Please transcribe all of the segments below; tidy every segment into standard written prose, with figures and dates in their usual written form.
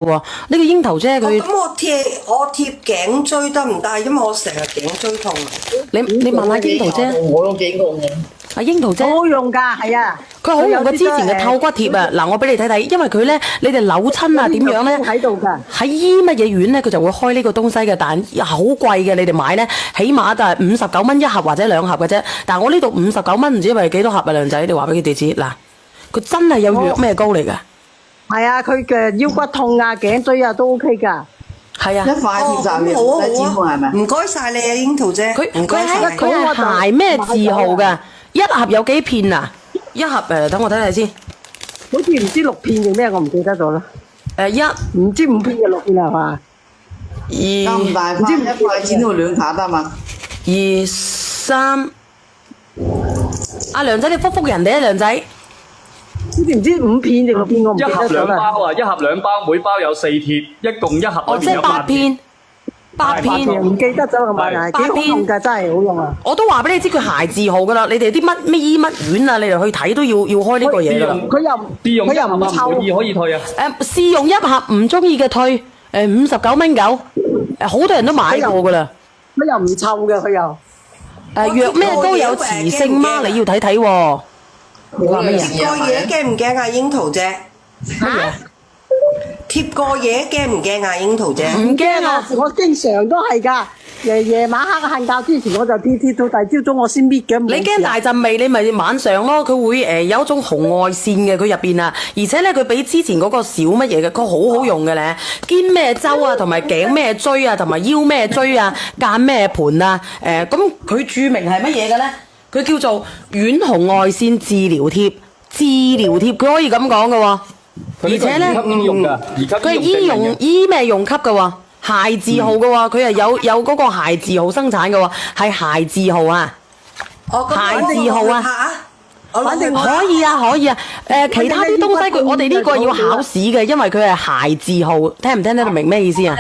喎。呢個櫻桃姐佢，咁我貼頸椎得唔得？因為我成日頸椎痛。你問下櫻桃姐。我都幾痛嘅。阿櫻桃姐。好用㗎，係啊。佢好用過之前嘅透骨貼啊！嗱，我俾你睇睇，因為佢咧，你哋扭親啊點樣咧？喺度㗎。喺醫乜嘢院咧，佢就會開呢個東西嘅，但好貴嘅。你哋買咧，起碼就係59蚊一盒或者2盒嘅啫。但係我呢度59蚊，唔知係幾多盒啊，靚仔，你話俾佢哋知嗱。佢真係有藥咩膏嚟㗎？係啊，佢嘅腰骨痛啊、頸椎啊都 OK 㗎。係啊，一塊貼就係唔使錢係咪？唔該晒你啊，櫻桃姐。佢係鞋咩字號㗎？一盒有幾片啊？一盒等我睇睇先。好似唔知6片定咩，我唔記得咗啦。唔知5片定6片係嘛？咁大塊，一塊錢都2卡得嘛？2、3。阿梁仔，你覆人哋啊，梁仔。好似唔知5片定6片，我唔記得咗啦。一盒2包啊，一盒2包，每包有4貼，一共一盒裏面有8片。8片，唔記得咗咁買，幾好用㗎，真係好用啊！我都話俾你知佢鞋字號㗎啦，你哋啲乜醫乜院啊，你哋去睇都要開呢個嘢㗎啦。試用一盒唔滿意可以退啊。試用一盒唔中意嘅退，59蚊9，好多人都買過㗎啦。佢又唔臭嘅，佢又。藥咩都有磁性嗎？你要睇睇喎。貼過嘢驚唔驚啊，櫻桃姐？嚇？貼過嘢驚唔驚啊，櫻桃姐？唔驚啊！我經常都係㗎。夜晚黑瞓覺之前我就貼到第二朝早我先搣嘅。你驚大陣味，你咪晚上咯。佢會有一種紅外線嘅佢入邊啊，而且咧佢比之前嗰個少乜嘢嘅，佢好好用嘅咧。肩咩周啊，同埋頸咩椎啊，同埋腰咩椎啊，間咩盤啊，咁佢注明係乜嘢嘅咧？佢叫做遠紅外線治療貼，佢可以咁講嘅喎。而且咧，佢係醫咩用級嘅喎，鞋字號嘅喎，佢係有嗰個鞋字號生產嘅喎，係鞋字號啊，鞋字號啊，反正可以啊，其他啲東西我哋呢個要考試嘅，因為佢係鞋字號，聽唔聽得明咩意思啊？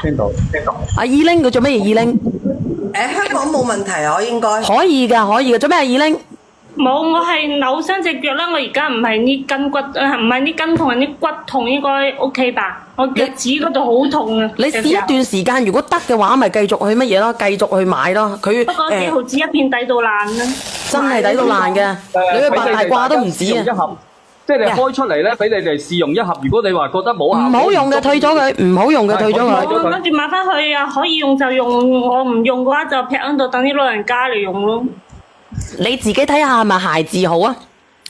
聽到。阿二玲佢做咩嘢？二玲？香港冇問題啊，應該。可以㗎，做咩？二玲？冇，我係扭傷隻腳啦。我而家唔係呢筋骨，唔係呢筋痛，係啲骨痛，應該 OK 吧？我腳趾嗰度好痛啊！你試一段時間，如果得嘅話，咪繼續去乜嘢咯？繼續去買咯。佢不過幾毫子一片抵到爛啦！真係抵到爛嘅，你去八大掛都唔止啊！一盒，即係你開出嚟咧，俾你哋試用一盒。如果你話覺得冇效，唔好用嘅退咗佢，唔好用嘅退咗佢。我跟住買翻去啊，可以用就用，我唔用嘅話就劈喺度等啲老人家嚟用咯。你自己睇下係咪鞋字號啊？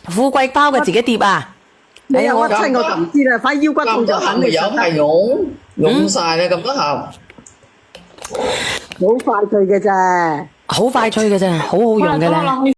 富貴包嘅自己疊啊！你有屈親我就唔知啦，反正腰骨痛就肯定有係用晒你咁多盒，好快脆嘅啫，好快脆嘅啫，好好用嘅咧。